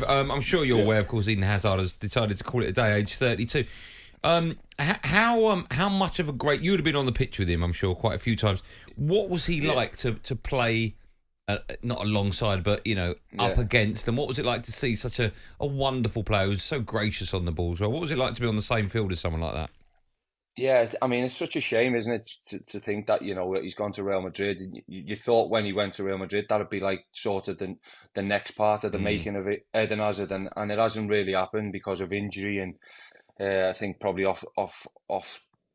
I'm sure you're aware, of course, Eden Hazard has decided to call it a day, age 32. How much of a great... You would have been on the pitch with him, I'm sure, quite a few times. What was he like to play, not alongside, but, up against? And what was it like to see such a wonderful player who was so gracious on the ball as well? What was it like to be on the same field as someone like that? Yeah, I mean, it's such a shame, isn't it, to think that, he's gone to Real Madrid. You thought when he went to Real Madrid, that'd be like sort of the next part of the making of it, Eden Hazard, and it hasn't really happened because of injury, and I think probably off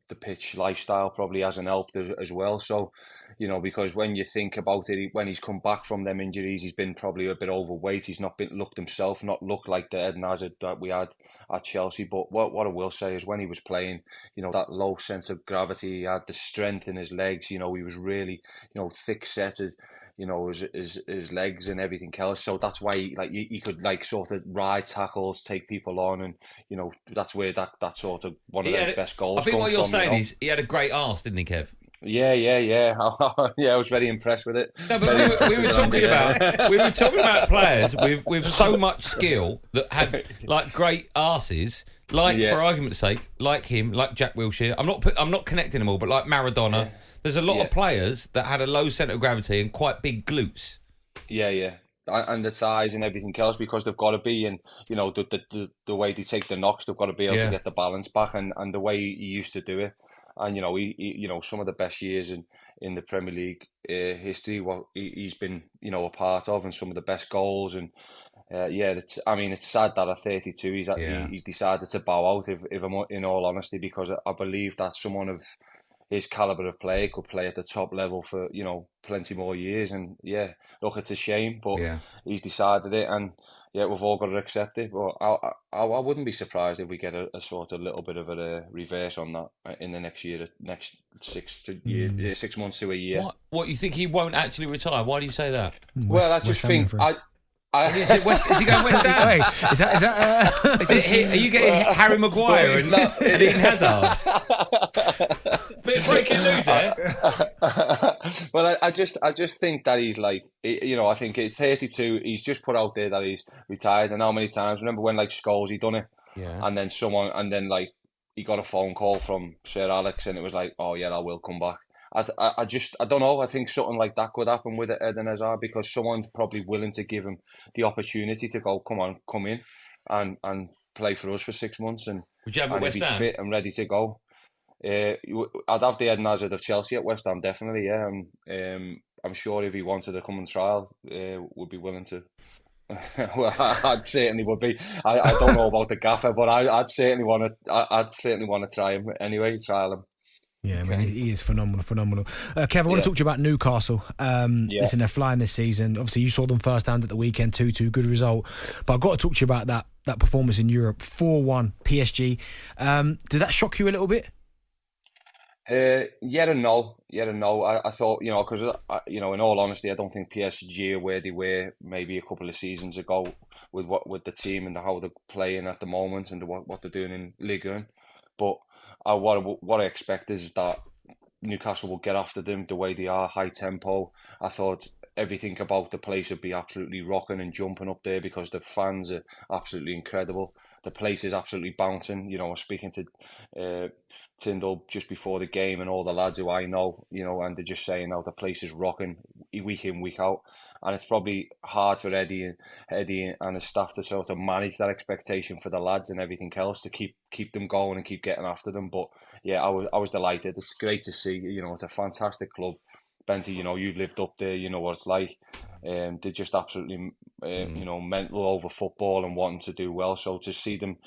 the pitch lifestyle probably hasn't helped as well. So, because when you think about it, when he's come back from them injuries, he's been probably a bit overweight. He's not looked like the Eden Hazard that we had at Chelsea. But what I will say is when he was playing, that low sense of gravity, he had the strength in his legs. He was really, thick set. His legs and everything else. So that's why he could sort of ride tackles, take people on, and that's where that sort of one of the best goals. I think what you're saying is he had a great arse, didn't he, Kev? Yeah. Yeah, I was very impressed with it. No, but we were talking about players with so much skill that had great arses. For argument's sake, like him, like Jack Wilshere. I'm not connecting them all, but like Maradona. Yeah. There's a lot of players that had a low centre of gravity and quite big glutes. Yeah. And the thighs and everything else, because they've got to be, and the way they take the knocks, they've got to be able to get the balance back, and the way he used to do it. And he some of the best years in the Premier League history, what he's been a part of, and some of the best goals. And it's sad that at 32 he's decided to bow out. If I'm in all honesty, because I believe that someone of his calibre of play could play at the top level for plenty more years. And look, it's a shame, but he's decided it, and we've all got to accept it. But I wouldn't be surprised if we get a sort of little bit of a reverse on that in the next 6 months to a year. What you think he won't actually retire? Why do you say that? I just think is he going West Ham? Wait, is that? Are you getting Harry Maguire and Eden Hazard? Bit of breaking news there. Well, I just think that he's I think at 32, he's just put out there that he's retired. And how many times? Remember when Scholes, he done it, and then he got a phone call from Sir Alex, and it was like, oh yeah, I will come back. I don't know. I think something like that could happen with Eden Hazard, because someone's probably willing to give him the opportunity to go, come in and play for us for 6 months, and would you have if he's fit and ready to go. I'd have the Eden Hazard of Chelsea at West Ham, definitely. Yeah, I'm sure if he wanted to come and trial, would be willing to. Well, I'd certainly would be. I don't know about the gaffer, but I'd certainly want to try him anyway. Trial him. Yeah, okay. I mean, he is phenomenal. Kev, I want to talk to you about Newcastle. Listen, they're flying this season. Obviously, you saw them firsthand at the weekend, 2-2, good result. But I've got to talk to you about that performance in Europe, 4-1 PSG. Did that shock you a little bit? Yeah and no. I thought, because, in all honesty, I don't think PSG are where they were maybe a couple of seasons ago with the team and how they're playing at the moment and what they're doing in Ligue 1. But what I expect is that Newcastle will get after them the way they are, high tempo. I thought everything about the place would be absolutely rocking and jumping up there because the fans are absolutely incredible. The place is absolutely bouncing. I was speaking to Tyndall just before the game, and all the lads who I know, and they're just saying how the place is rocking week in, week out. And it's probably hard for Eddie and his staff to sort of manage that expectation for the lads and everything else to keep them going and keep getting after them. But I was delighted. It's great to see. It's a fantastic club. Benty, you've lived up there. You know what it's like. They're just absolutely, mental over football and wanting to do well. So to see them,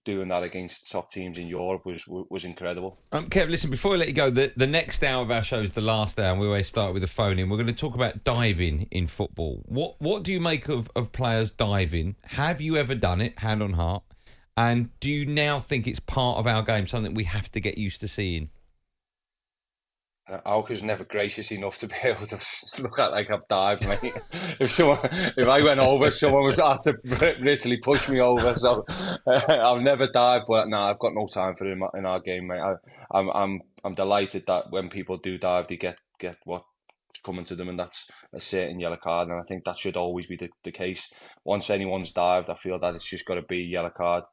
doing that against top teams in Europe was incredible. Kev, listen, before we let you go, the next hour of our show is the last hour, and we always start with a phone in. We're going to talk about diving in football. What do you make of players diving? Have you ever done it, hand on heart? And do you now think it's part of our game, something we have to get used to seeing? Alka's never gracious enough to be able to look at like I've dived, mate. If I went over, someone would have to literally push me over. So I've never dived, but no, I've got no time for it in our game, mate. I'm delighted that when people do dive, they get what coming to them, and that's a certain yellow card. And I think that should always be the case. Once anyone's dived, I feel that it's just got to be a yellow card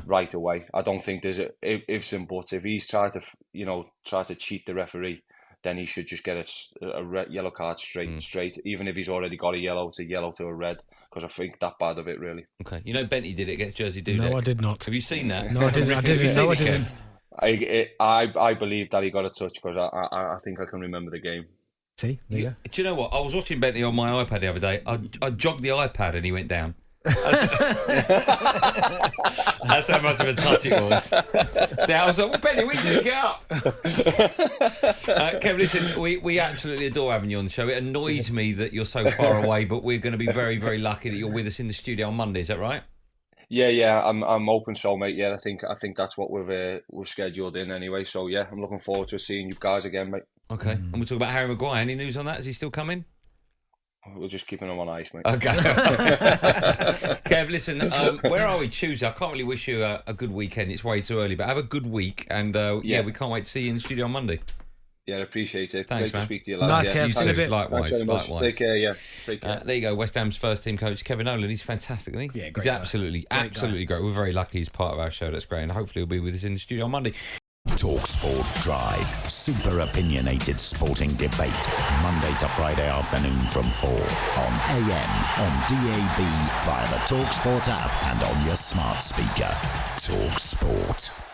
right away. I don't think there's ifs and buts. If he's tried to cheat the referee, then he should just get a yellow card straight. Even if he's already got a yellow to a red, because I think that bad of it, really. Okay. You know Benty did it against Jersey Dudek? No, I did not. Have you seen that? No, I didn't. I didn't. I believe that he got a touch, because I think I can remember the game. See? There you go. Do you know what? I was watching Benty on my iPad the other day. I jogged the iPad and he went down. That's how much of a touch it was. I was like, well, Benny, we didn't get up. Kevin, listen, we absolutely adore having you on the show. It annoys me that you're so far away, but we're going to be very, very lucky that you're with us in the studio on Monday. Is that right? Yeah, I'm open, so mate. Yeah, I think that's what we've scheduled in anyway. So yeah, I'm looking forward to seeing you guys again, mate. Okay, and we'll talk about Harry Maguire. Any news on that? Is he still coming? We're just keeping him on ice, mate. Okay. Kev, listen, where are we Tuesday? I can't really wish you a good weekend. It's way too early, but have a good week. And we can't wait to see you in the studio on Monday. Yeah, I appreciate it. Thanks, Great man. to speak to you, lads. Nice, Kev. See you in a bit. Likewise. Take care, yeah. Take care. There you go, West Ham's first team coach, Kevin Nolan. He's fantastic, isn't he? Yeah, great He's guy. absolutely great. We're very lucky he's part of our show. That's great. And hopefully he'll be with us in the studio on Monday. talkSPORT Drive. Super opinionated sporting debate. Monday to Friday afternoon from 4 on AM, on DAB, via the talkSPORT app and on your smart speaker. talkSPORT.